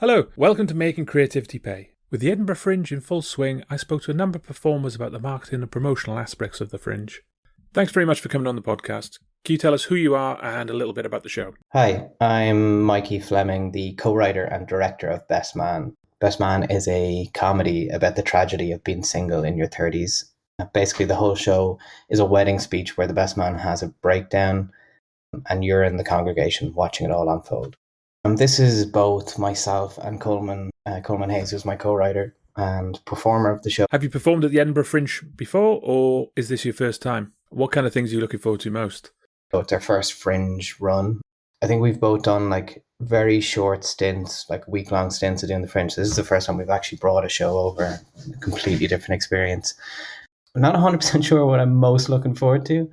Hello, welcome to Making Creativity Pay. With the Edinburgh Fringe in full swing, I spoke to a number of performers about the marketing and promotional aspects of the Fringe. Thanks very much for coming on the podcast. Can you tell us who you are and a little bit about the show? Hi, I'm Mikey Fleming, the co-writer and director of Best Man. Best Man is a comedy about the tragedy of being single in your 30s. Basically, the whole show is a wedding speech where the best man has a breakdown and you're in the congregation watching it all unfold. This is both myself and Coleman Hayes, who's my co-writer and performer of the show. Have you performed at the Edinburgh Fringe before, or is this your first time? What kind of things are you looking forward to most? So it's our first Fringe run. I think we've both done like very short stints, like week-long stints of doing the Fringe. This is the first time we've actually brought a show over, a completely different experience. I'm not 100% sure what I'm most looking forward to,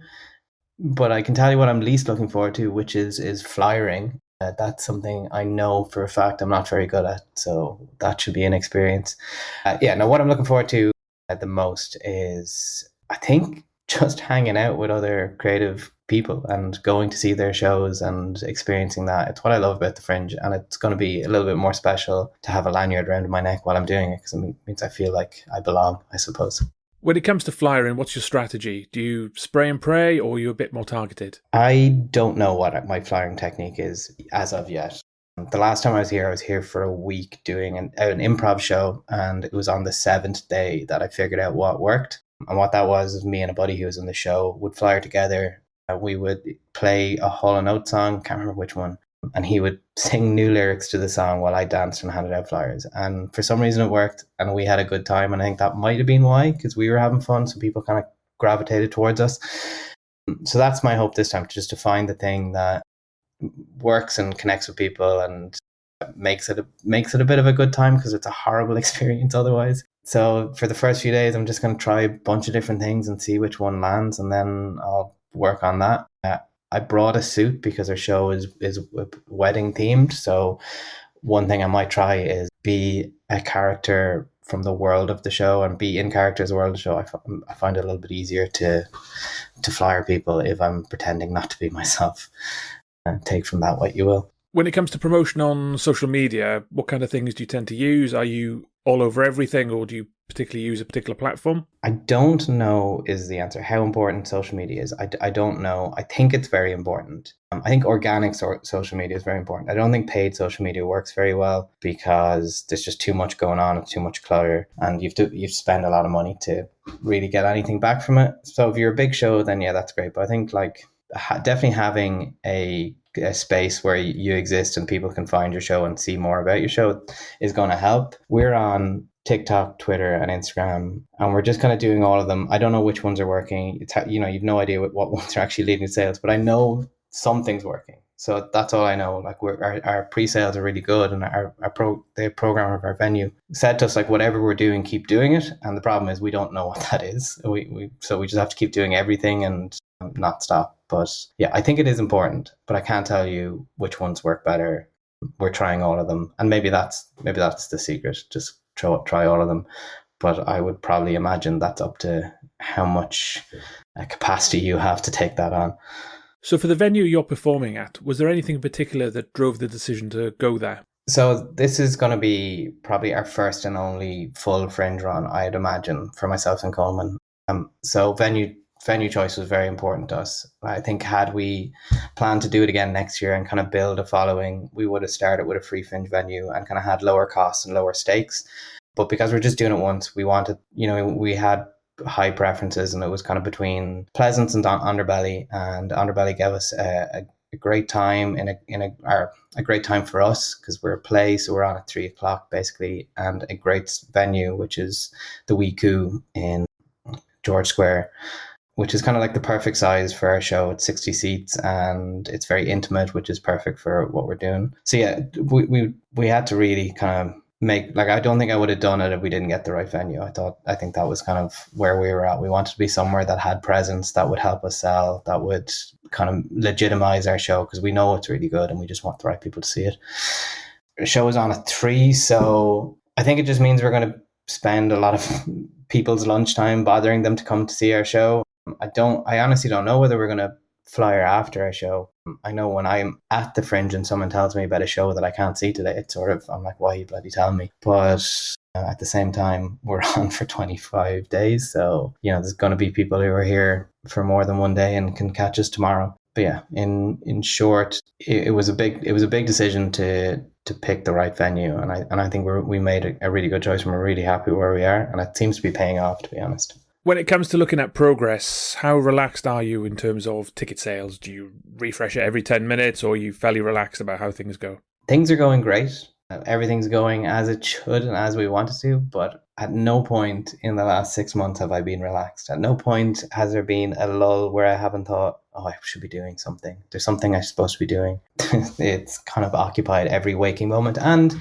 but I can tell you what I'm least looking forward to, which is flyering. That's something I know for a fact I'm not very good at, so that should be an experience. What I'm looking forward to the most is, I think, just hanging out with other creative people and going to see their shows and experiencing that. It's what I love about the Fringe, and it's going to be a little bit more special to have a lanyard around my neck while I'm doing it, because it means I feel like I belong, I suppose. When it comes to flyering, what's your strategy? Do you spray and pray, or are you a bit more targeted? I don't know what my flyering technique is as of yet. The last time I was here for a week doing an improv show, and it was on the 7th day that I figured out what worked. And what that was me and a buddy who was in the show would flyer together. We would play a Hall & Oates song, can't remember which one, and he would sing new lyrics to the song while I danced and handed out flyers. And for some reason it worked, and we had a good time. And I think that might have been why, because we were having fun, so people kind of gravitated towards us. So that's my hope this time, just to find the thing that works and connects with people and makes it a bit of a good time, because it's a horrible experience otherwise. So for the first few days, I'm just going to try a bunch of different things and see which one lands, and then I'll work on that. I brought a suit because our show is wedding themed. So one thing I might try is be a character from the world of the show and be in character as the world of the show. I find it a little bit easier to flyer people if I'm pretending not to be myself. And take from that what you will. When it comes to promotion on social media, what kind of things do you tend to use? Are you all over everything, or do you particularly use a particular platform? I don't know is the answer. How important social media is, I don't know. I think it's very important. I think organic social media is very important. I don't think paid social media works very well, because there's just too much going on and too much clutter, and you spend a lot of money to really get anything back from it. So if you're a big show, then yeah, that's great. But I think definitely having a space where you exist and people can find your show and see more about your show is going to help. We're on TikTok, Twitter, and Instagram, and we're just kind of doing all of them. I don't know which ones are working. You've no idea what ones are actually leading to sales, but I know something's working. So that's all I know. Like our pre-sales are really good, and the programmer of our venue said to us, like, whatever we're doing, keep doing it. And the problem is we don't know what that is. So we just have to keep doing everything and not stop. But yeah, I think it is important, but I can't tell you which ones work better. We're trying all of them, and maybe that's the secret. Just try all of them. But I would probably imagine that's up to how much capacity you have to take that on. So for the venue you're performing at, was there anything in particular that drove the decision to go there? So this is going to be probably our first and only full Fringe run, I'd imagine, for myself and Coleman. So venue choice was very important to us. I think had we planned to do it again next year and kind of build a following, we would have started with a free Fringe venue and kind of had lower costs and lower stakes. But because we're just doing it once, we wanted, we had high preferences, and it was kind of between Pleasance and Underbelly, and Underbelly gave us a great time a great time for us, because we're a play, so we're on at 3:00 basically, and a great venue, which is the Wee Coo in George Square, which is kind of like the perfect size for our show. It's 60 seats and it's very intimate, which is perfect for what we're doing. So yeah, we had to really kind of I don't think I would have done it if we didn't get the right venue. I think that was kind of where we were at. We wanted to be somewhere that had presence, that would help us sell, that would kind of legitimize our show, because we know it's really good and we just want the right people to see it. The show is on at 3, so I think it just means we're going to spend a lot of people's lunchtime bothering them to come to see our show. I honestly don't know whether we're going to flyer after a show. I know when I'm at the Fringe and someone tells me about a show that I can't see today, it's sort of, I'm like, why are you bloody telling me? But at the same time, we're on for 25 days. So, there's going to be people who are here for more than one day and can catch us tomorrow. But yeah, in short, it was a big decision to pick the right venue. And I think we made a really good choice and we're really happy where we are. And it seems to be paying off, to be honest. When it comes to looking at progress, how relaxed are you in terms of ticket sales? Do you refresh it every 10 minutes or are you fairly relaxed about how things go? Things are going great. Everything's going as it should and as we want it to, but at no point in the last 6 months have I been relaxed. At no point has there been a lull where I haven't thought, I should be doing something. There's something I'm supposed to be doing. It's kind of occupied every waking moment and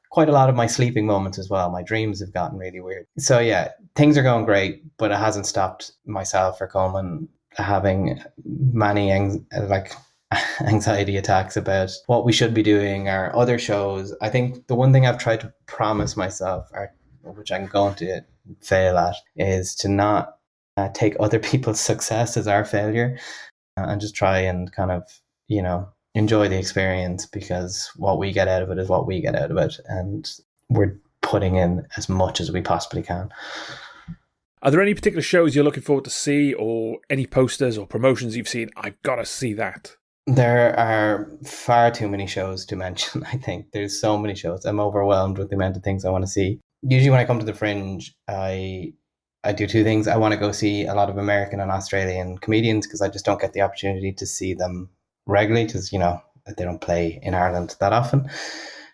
quite a lot of my sleeping moments as well. My dreams have gotten really weird. So yeah, things are going great, but it hasn't stopped myself or Coleman having many anxiety attacks about what we should be doing or other shows. I think the one thing I've tried to promise myself, which I'm going to fail at, is to not take other people's success as our failure and just try and kind of, enjoy the experience, because what we get out of it is what we get out of it. And we're putting in as much as we possibly can. Are there any particular shows you're looking forward to see, or any posters or promotions you've seen? I've got to see that. There are far too many shows to mention, I think. There's so many shows. I'm overwhelmed with the amount of things I want to see. Usually when I come to the Fringe, I do two things. I want to go see a lot of American and Australian comedians because I just don't get the opportunity to see them regularly because, they don't play in Ireland that often.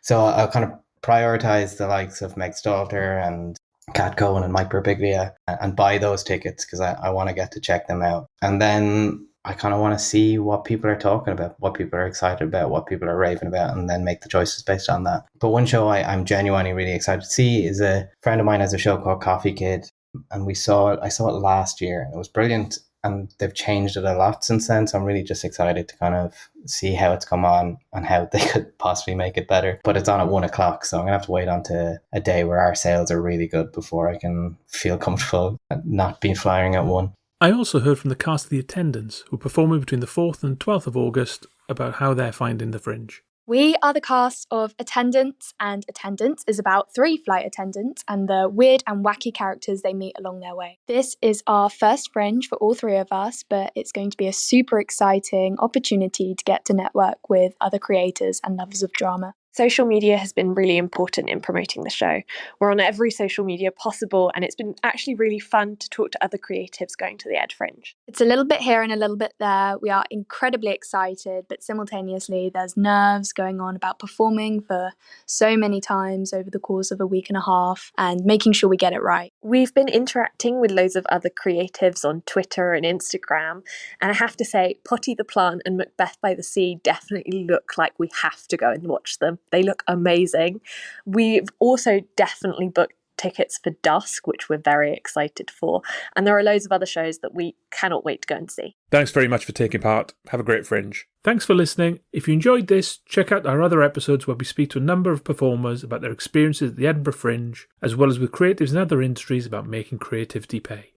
So I'll kind of prioritize the likes of Meg Stalter and Kat Cohen and Mike Birbiglia and buy those tickets because I want to get to check them out. And then I kind of want to see what people are talking about, what people are excited about, what people are raving about, and then make the choices based on that. But one show I'm genuinely really excited to see is a friend of mine has a show called Coffee Kid, and I saw it last year, and it was brilliant. And they've changed it a lot since then. So I'm really just excited to kind of see how it's come on and how they could possibly make it better. But it's on at 1:00. So I'm going to have to wait on to a day where our sales are really good before I can feel comfortable not being flying at 1. I also heard from the cast of The Attendants, who are performing between the 4th and 12th of August, about how they're finding the Fringe. We are the cast of Attendants, and Attendants is about 3 flight attendants and the weird and wacky characters they meet along their way. This is our first Fringe for all 3 of us, but it's going to be a super exciting opportunity to get to network with other creators and lovers of drama. Social media has been really important in promoting the show. We're on every social media possible, and it's been actually really fun to talk to other creatives going to the Ed Fringe. It's a little bit here and a little bit there. We are incredibly excited, but simultaneously there's nerves going on about performing for so many times over the course of a week and a half and making sure we get it right. We've been interacting with loads of other creatives on Twitter and Instagram, and I have to say, Potty the Plant and Macbeth by the Sea definitely look like we have to go and watch them. They look amazing. We've also definitely booked tickets for Dusk, which we're very excited for. And there are loads of other shows that we cannot wait to go and see. Thanks very much for taking part. Have a great Fringe. Thanks for listening. If you enjoyed this, check out our other episodes where we speak to a number of performers about their experiences at the Edinburgh Fringe, as well as with creatives in other industries about making creativity pay.